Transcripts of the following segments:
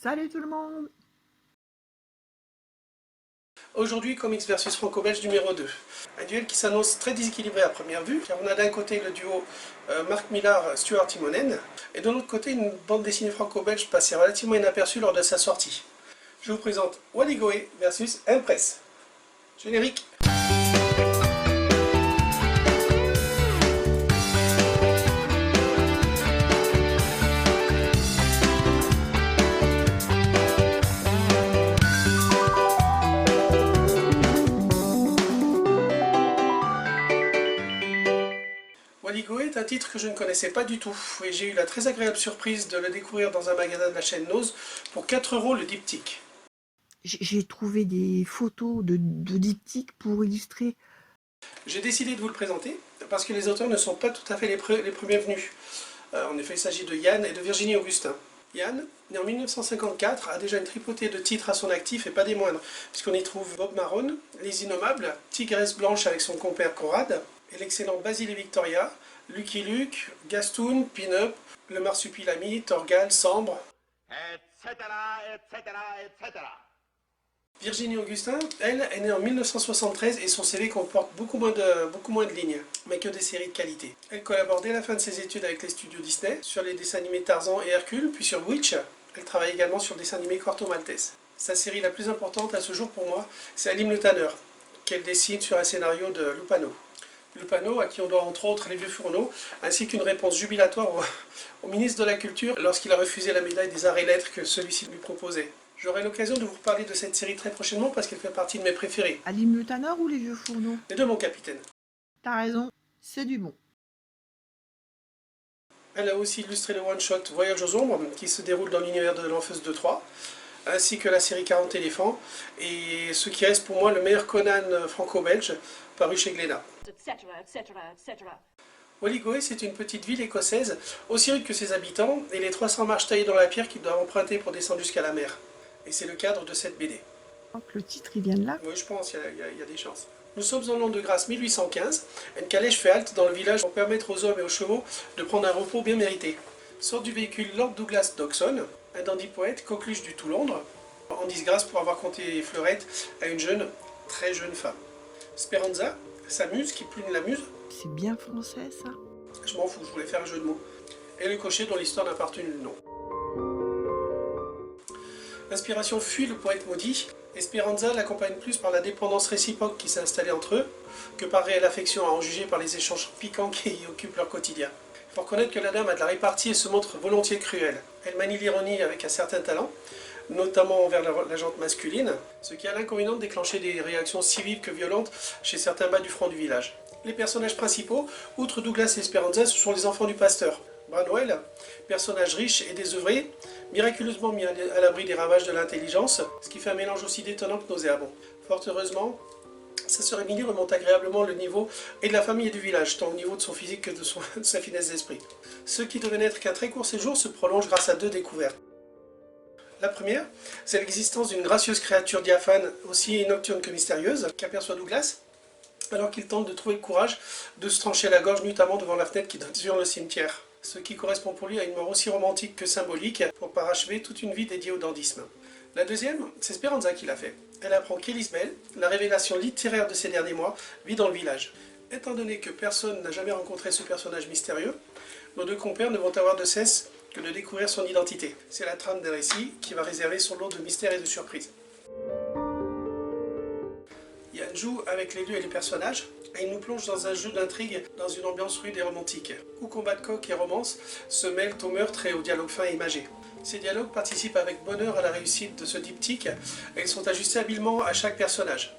Salut tout le monde! Aujourd'hui, Comics versus Franco-Belge numéro 2. Un duel qui s'annonce très déséquilibré à première vue, car on a d'un côté le duo Marc Millar-Stuart Timonen, et de l'autre côté une bande dessinée franco-belge passée relativement inaperçue lors de sa sortie. Je vous présente Wally Goé versus Impress. Générique. Wally Goé est un titre que je ne connaissais pas du tout, et j'ai eu la très agréable surprise de le découvrir dans un magasin de la chaîne Nose pour 4 € le diptyque. J'ai trouvé des photos de diptyques pour illustrer. J'ai décidé de vous le présenter parce que les auteurs ne sont pas tout à fait les premiers venus. En effet, il s'agit de Yann et de Virginie Augustin. Yann, né en 1954, a déjà une tripotée de titres à son actif et pas des moindres, puisqu'on y trouve Bob Marone, Les Innommables, Tigresse Blanche avec son compère Conrad, et l'excellent Basile et Victoria, Lucky Luke, Gastoun, Pin-Up, Le Marsupilami, Torgal, Sambre, etc., etc., etc. Virginie Augustin, elle, est née en 1973 et son CV comporte beaucoup moins de lignes, mais que des séries de qualité. Elle collabore dès la fin de ses études avec les studios Disney, sur les dessins animés Tarzan et Hercule, puis sur Witch. Elle travaille également sur le dessin animé Corto Maltese. Sa série la plus importante à ce jour pour moi, c'est Alim le Tanner, qu'elle dessine sur un scénario de Lupano. Lupano, à qui on doit entre autres Les Vieux Fourneaux, ainsi qu'une réponse jubilatoire au ministre de la Culture lorsqu'il a refusé la médaille des Arts et Lettres que celui-ci lui proposait. J'aurai l'occasion de vous reparler de cette série très prochainement parce qu'elle fait partie de mes préférés. Alim le Tanner ou Les Vieux Fourneaux? Les deux, mon capitaine. T'as raison, c'est du bon. Elle a aussi illustré le one-shot Voyage aux Ombres, qui se déroule dans l'univers de l'Enfeuse de Troyes, ainsi que la série 40 éléphants, et ce qui reste pour moi le meilleur Conan franco-belge, paru chez Glénat. Wally Goé, c'est une petite ville écossaise, aussi rude que ses habitants, et les 300 marches taillées dans la pierre qu'il doit emprunter pour descendre jusqu'à la mer. Et c'est le cadre de cette BD. Le titre, il vient de là? Oui, je pense, il y a des chances. Nous sommes en l'an de grâce 1815. Une calèche fait halte dans le village pour permettre aux hommes et aux chevaux de prendre un repos bien mérité. Sort du véhicule Lord Douglas Dodgson, un dandy poète coqueluche du tout Londres, en disgrâce pour avoir conté fleurette à une jeune, très jeune femme. Speranza, sa muse, qui plume la muse. C'est bien français, ça? Je m'en fous, je voulais faire un jeu de mots. Et le cocher dont l'histoire n'a pas retenu le nom. L'inspiration fuit le poète maudit, et Speranza l'accompagne plus par la dépendance réciproque qui s'est installée entre eux, que par réelle affection à en juger par les échanges piquants qui y occupent leur quotidien. Il faut reconnaître que la dame a de la répartie et se montre volontiers cruelle. Elle manie l'ironie avec un certain talent, notamment envers la gente masculine, ce qui a l'inconvénient de déclencher des réactions si vives que violentes chez certains bas du front du village. Les personnages principaux, outre Douglas et Speranza, ce sont les enfants du pasteur. Branwell, personnage riche et désœuvré, miraculeusement mis à l'abri des ravages de l'intelligence, ce qui fait un mélange aussi détonnant que nauséabond. Fort heureusement, sa sœur Émilie remonte agréablement le niveau et de la famille et du village, tant au niveau de son physique que de sa finesse d'esprit. Ce qui devait n'être qu'un très court séjour se prolonge grâce à deux découvertes. La première, c'est l'existence d'une gracieuse créature diaphane, aussi nocturne que mystérieuse, qu'aperçoit Douglas, alors qu'il tente de trouver le courage de se trancher la gorge nuitamment devant la fenêtre qui donne sur le cimetière. Ce qui correspond pour lui à une mort aussi romantique que symbolique pour parachever toute une vie dédiée au dandysme. La deuxième, c'est Speranza qui l'a fait. Elle apprend qu'Elisabeth, la révélation littéraire de ces derniers mois, vit dans le village. Étant donné que personne n'a jamais rencontré ce personnage mystérieux, nos deux compères ne vont avoir de cesse que de découvrir son identité. C'est la trame des récits qui va réserver son lot de mystères et de surprises. Yann joue avec les lieux et les personnages, et il nous plonge dans un jeu d'intrigue dans une ambiance rude et romantique, où combat de coq et romance se mêlent au meurtre et au dialogue fin et imagé. Ces dialogues participent avec bonheur à la réussite de ce diptyque, et ils sont ajustés habilement à chaque personnage.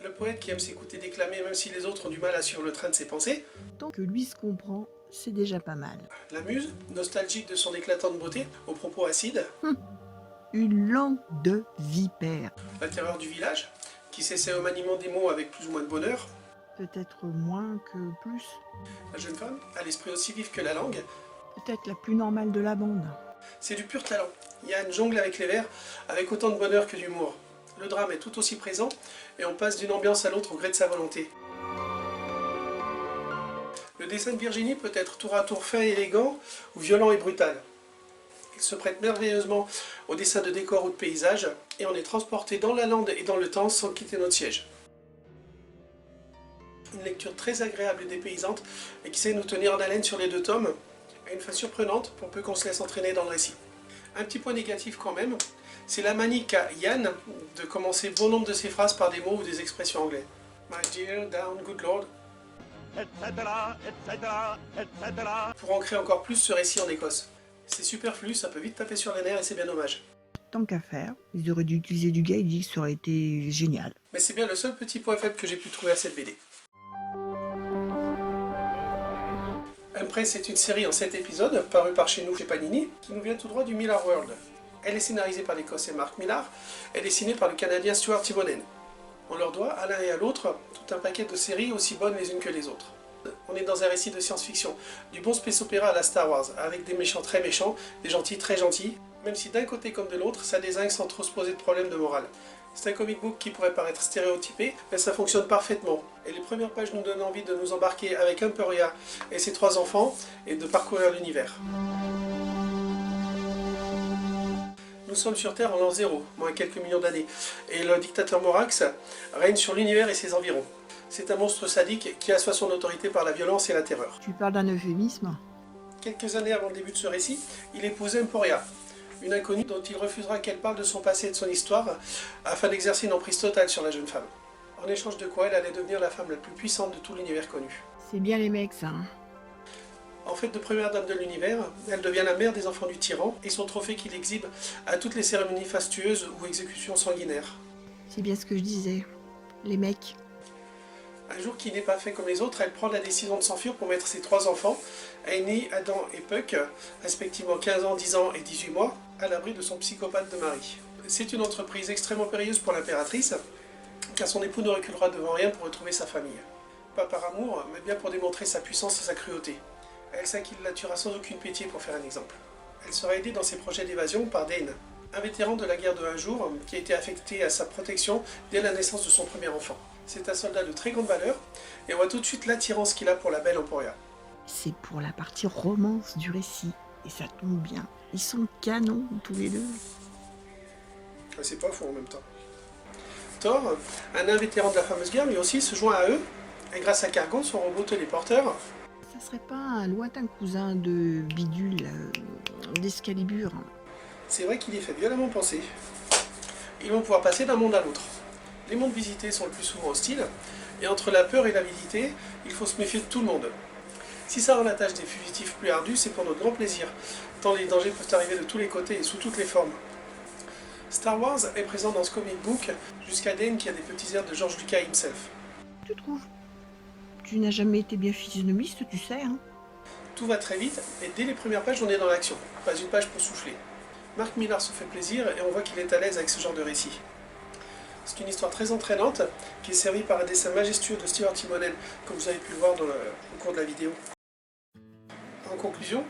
Le poète qui aime s'écouter déclamer même si les autres ont du mal à suivre le train de ses pensées. Tant que lui se comprend, c'est déjà pas mal. La muse, nostalgique de son éclatante beauté, aux propos acides. Une langue de vipère. La terreur du village, qui s'essaie au maniement des mots avec plus ou moins de bonheur. Peut-être moins que plus. La jeune femme a l'esprit aussi vif que la langue. Peut-être la plus normale de la bande. C'est du pur talent. Yann jongle avec les vers, avec autant de bonheur que d'humour. Le drame est tout aussi présent, et on passe d'une ambiance à l'autre au gré de sa volonté. Le dessin de Virginie peut être tour à tour fin et élégant, ou violent et brutal. Il se prête merveilleusement au dessin de décors ou de paysages, et on est transporté dans la lande et dans le temps sans quitter notre siège. Une lecture très agréable et dépaysante, et qui sait nous tenir en haleine sur les 2 tomes, à une fin surprenante pour peu qu'on se laisse entraîner dans le récit. Un petit point négatif quand même, c'est la manie qu'a Yann de commencer bon nombre de ses phrases par des mots ou des expressions anglais. My dear, down, good lord. Etc., etc. Pour ancrer encore plus ce récit en Écosse. C'est superflu, ça peut vite taper sur les nerfs et c'est bien dommage. Tant qu'à faire, ils auraient dû utiliser du gaijin, ça aurait été génial. Mais c'est bien le seul petit point faible que j'ai pu trouver à cette BD. Empress est une série en 7 épisodes, parue par chez nous chez Panini, qui nous vient tout droit du Millar World. Elle est scénarisée par l'Écossais Mark Millar et dessinée par le Canadien Stuart Timonen. On leur doit, à l'un et à l'autre, tout un paquet de séries aussi bonnes les unes que les autres. On est dans un récit de science-fiction, du bon space opéra à la Star Wars, avec des méchants très méchants, des gentils très gentils, même si d'un côté comme de l'autre, ça dézingue sans trop se poser de problème de morale. C'est un comic book qui pourrait paraître stéréotypé, mais ça fonctionne parfaitement. Et les premières pages nous donnent envie de nous embarquer avec Emporia et ses 3 enfants, et de parcourir l'univers. Nous sommes sur Terre en l'an 0, moins quelques millions d'années, et le dictateur Morax règne sur l'univers et ses environs. C'est un monstre sadique qui assoit son autorité par la violence et la terreur. Tu parles d'un euphémisme? Quelques années avant le début de ce récit, il épouse Emporia, une inconnue dont il refusera qu'elle parle de son passé et de son histoire, afin d'exercer une emprise totale sur la jeune femme. En échange de quoi elle allait devenir la femme la plus puissante de tout l'univers connu. C'est bien les mecs, ça. En fait de première dame de l'univers, elle devient la mère des enfants du tyran, et son trophée qu'il exhibe à toutes les cérémonies fastueuses ou exécutions sanguinaires. C'est bien ce que je disais. Les mecs. Un jour qui n'est pas fait comme les autres, elle prend la décision de s'enfuir pour mettre ses 3 enfants, Aîné, Adam et Puck, respectivement 15 ans, 10 ans et 18 mois, à l'abri de son psychopathe de mari. C'est une entreprise extrêmement périlleuse pour l'impératrice, car son époux ne reculera devant rien pour retrouver sa famille. Pas par amour, mais bien pour démontrer sa puissance et sa cruauté. Elle sait qu'il la tuera sans aucune pitié pour faire un exemple. Elle sera aidée dans ses projets d'évasion par Dane, un vétéran de la guerre de un jour qui a été affecté à sa protection dès la naissance de son premier enfant. C'est un soldat de très grande valeur, et on voit tout de suite l'attirance qu'il a pour la belle Emporia. C'est pour la partie romance du récit, et ça tombe bien. Ils sont canons, tous les deux. C'est pas faux en même temps. Thor, un nain vétéran de la fameuse guerre, lui aussi se joint à eux, et grâce à Cargon, son robot téléporteur, Ça serait pas un lointain cousin de Bidule, d'Excalibur? c'est vrai qu'il y fait violemment penser. Ils vont pouvoir passer d'un monde à l'autre. Les mondes visités sont le plus souvent hostiles, et entre la peur et l'avidité, il faut se méfier de tout le monde. Si ça rend la tâche des fugitifs plus ardue, c'est pour notre grand plaisir, tant les dangers peuvent arriver de tous les côtés et sous toutes les formes. Star Wars est présent dans ce comic book, jusqu'à Dane qui a des petits airs de George Lucas himself. Tu trouves? Tu n'as jamais été bien physionomiste, tu sais, hein? Tout va très vite, et dès les premières pages, on est dans l'action. Pas une page pour souffler. Mark Millar se fait plaisir, et on voit qu'il est à l'aise avec ce genre de récit. C'est une histoire très entraînante, qui est servie par un dessin majestueux de Stuart Timonen, comme vous avez pu le voir au cours de la vidéo. En conclusion,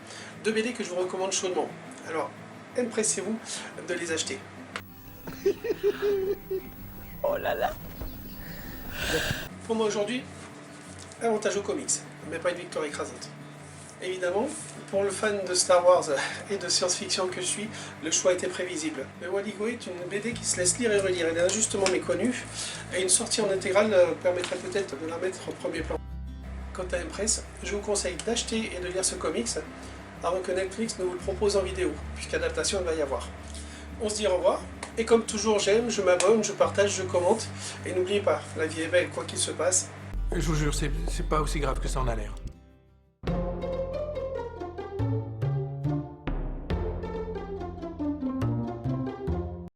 2 BD que je vous recommande chaudement. Alors, empressez-vous de les acheter. Oh là là! Pour moi aujourd'hui, avantage aux comics, mais pas une victoire écrasante. Évidemment, pour le fan de Star Wars et de science-fiction que je suis, le choix était prévisible. Le Wadigo est une BD qui se laisse lire et relire, elle est injustement méconnue, et une sortie en intégrale permettrait peut-être de la mettre au premier plan. Quant à Empress, je vous conseille d'acheter et de lire ce comics, avant que Netflix ne vous le propose en vidéo, puisqu'adaptation il va y avoir. On se dit au revoir, et comme toujours j'aime, je m'abonne, je partage, je commente, et n'oubliez pas, la vie est belle quoi qu'il se passe. Je vous jure, c'est pas aussi grave que ça en a l'air.